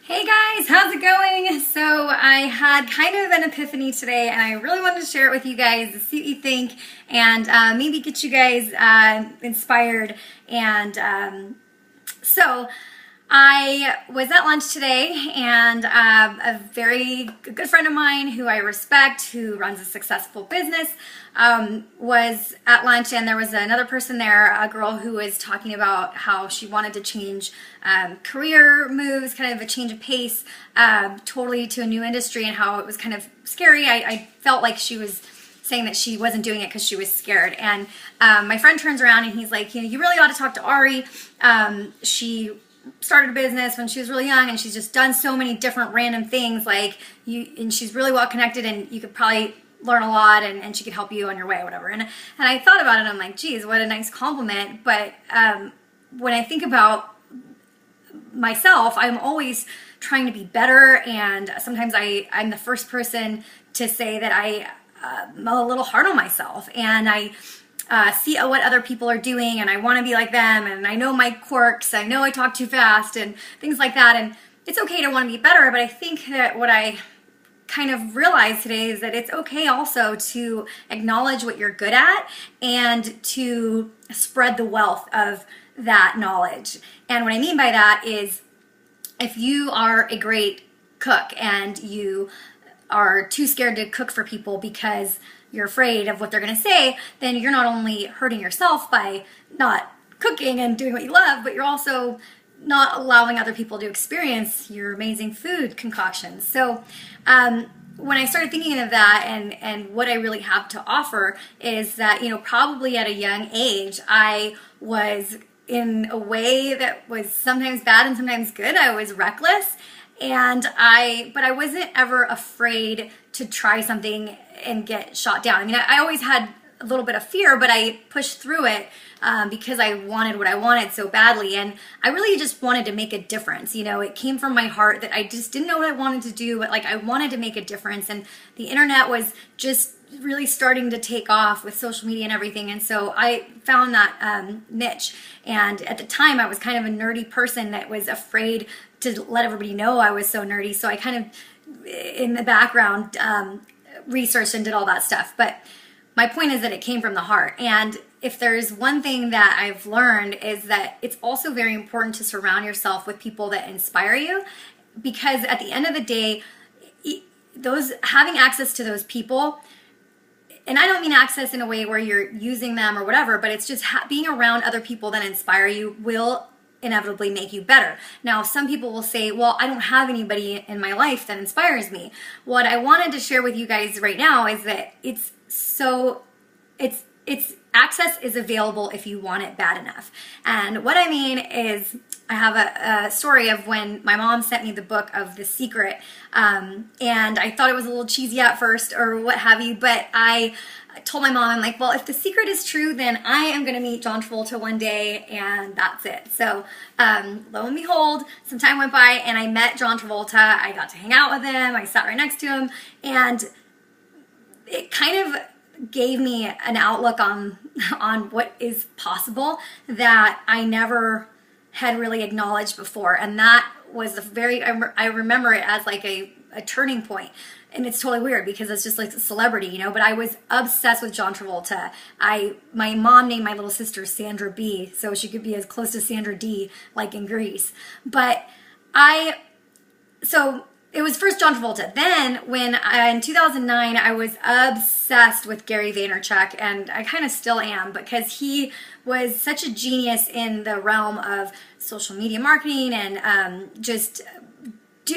Hey guys, how's it going? So I had kind of an epiphany today and I really wanted to share it with you guys to see what you think and maybe get you guys inspired. And so I was at lunch today and a very good friend of mine who I respect, who runs a successful business, was at lunch, and there was another person there, a girl who was talking about how she wanted to change career moves, kind of a change of pace, totally to a new industry, and how it was kind of scary. I felt like she was saying that she wasn't doing it because she was scared. And my friend turns around and he's like, you really ought to talk to Ari. She started a business when she was really young, and she's just done so many different random things, and she's really well connected, and you could probably learn a lot, and she could help you on your way or whatever. And I thought about it, and I'm like, geez, what a nice compliment. But when I think about myself, I'm always trying to be better, and sometimes I'm the first person to say that I'm a little hard on myself, and I see what other people are doing, and I want to be like them, and I know my quirks, I know I talk too fast and things like that, and it's okay to want to be better. But I think that what I kind of realized today is that it's okay also to acknowledge what you're good at and to spread the wealth of that knowledge. And what I mean by that is, if you are a great cook and you are too scared to cook for people because you're afraid of what they're going to say, then you're not only hurting yourself by not cooking and doing what you love, but you're also not allowing other people to experience your amazing food concoctions. So when I started thinking of that and what I really have to offer is that, probably at a young age, I was in a way that was sometimes bad and sometimes good. I was reckless. But I wasn't ever afraid to try something and get shot down. I mean, I always had a little bit of fear, but I pushed through it because I wanted what I wanted so badly. And I really just wanted to make a difference. It came from my heart that I just didn't know what I wanted to do, but I wanted to make a difference. And the internet was just really starting to take off with social media and everything. And so I found that niche. And at the time, I was kind of a nerdy person that was afraid to let everybody know I was so nerdy. So I kind of, in the background, researched and did all that stuff. But my point is that it came from the heart. And if there's one thing that I've learned is that it's also very important to surround yourself with people that inspire you, because at the end of the day, having access to those people, and I don't mean access in a way where you're using them or whatever, but it's just being around other people that inspire you will inevitably make you better. Now, some people will say, well, I don't have anybody in my life that inspires me. What I wanted to share with you guys right now is that it's access is available if you want it bad enough. And what I mean is, I have a story of when my mom sent me the book of The Secret, and I thought it was a little cheesy at first or what have you, but I told my mom, I'm like, well, if The Secret is true, then I am going to meet John Travolta one day, and that's it. So lo and behold, some time went by, and I met John Travolta. I got to hang out with him. I sat right next to him, and it kind of gave me an outlook on what is possible that I never had really acknowledged before. And that was I remember it as like a turning point. And it's totally weird because it's just like a celebrity, but I was obsessed with John Travolta. My mom named my little sister Sandra B, so she could be as close to Sandra D like in Grease. So it was first John Travolta. Then in 2009, I was obsessed with Gary Vaynerchuk, and I kind of still am, because he was such a genius in the realm of social media marketing and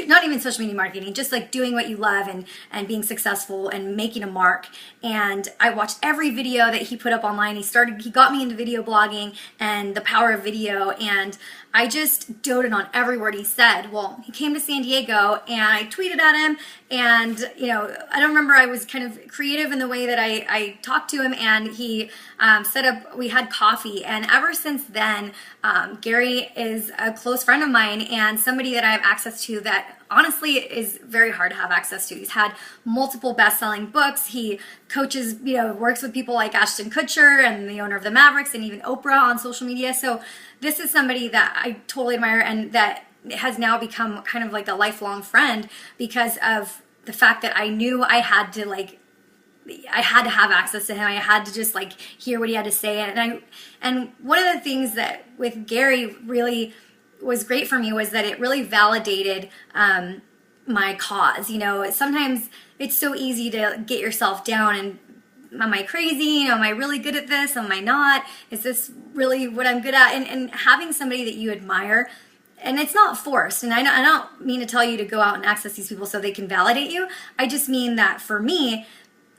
not even social media marketing, just like doing what you love and being successful and making a mark. And I watched every video that he put up online. He got me into video blogging and the power of video, and I just doted on every word he said. Well, he came to San Diego, and I tweeted at him, and I don't remember, I was kind of creative in the way that I talked to him, and he we had coffee. And ever since then, Gary is a close friend of mine and somebody that I have access to that honestly is very hard to have access to. He's had multiple best-selling books. He coaches, works with people like Ashton Kutcher and the owner of the Mavericks and even Oprah on social media. So this is somebody that I totally admire and that has now become kind of like a lifelong friend because of the fact that I knew I had to have access to him. I had to just like hear what he had to say. And one of the things that with Gary really was great for me was that it really validated my cause. You know, sometimes it's so easy to get yourself down and am I crazy? You know, am I really good at this? Am I not? Is this really what I'm good at? And having somebody that you admire, and it's not forced. And I don't mean to tell you to go out and access these people so they can validate you. I just mean that for me,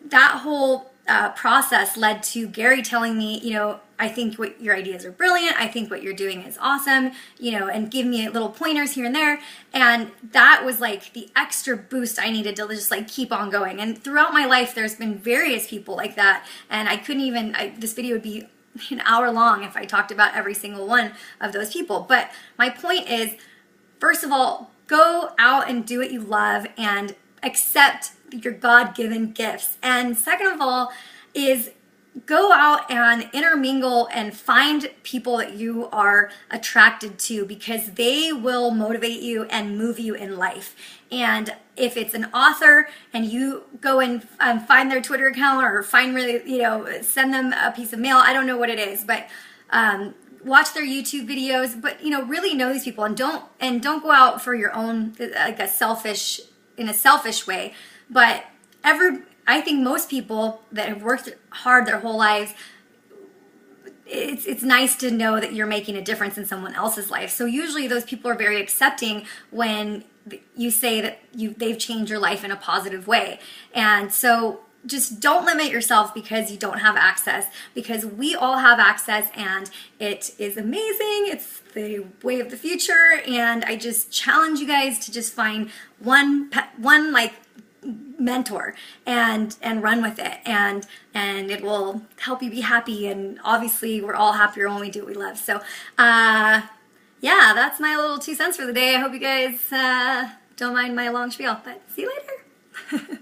that whole process led to Gary telling me, you know, I think what your ideas are brilliant. I think what you're doing is awesome, you know, and give me little pointers here and there. And that was like the extra boost I needed to just like keep on going. And throughout my life, there's been various people like that. And I couldn't even, this video would be an hour long if I talked about every single one of those people. But my point is, first of all, go out and do what you love and accept your God-given gifts. And second of all is go out and intermingle and find people that you are attracted to, because they will motivate you and move you in life. And if it's an author and you go and find their Twitter account or find really, you know, send them a piece of mail, I don't know what it is, but watch their YouTube videos, but you know, really know these people and don't go out for your own, like in a selfish way. But I think most people that have worked hard their whole lives, it's nice to know that you're making a difference in someone else's life. So usually those people are very accepting when you say that they've changed your life in a positive way. And so just don't limit yourself because you don't have access, because we all have access and it is amazing. It's the way of the future. And I just challenge you guys to just find one like mentor and run with it, and it will help you be happy. And obviously we're all happier when we do what we love. So yeah, that's my little 2 cents for the day. I hope you guys don't mind my long spiel, but see you later.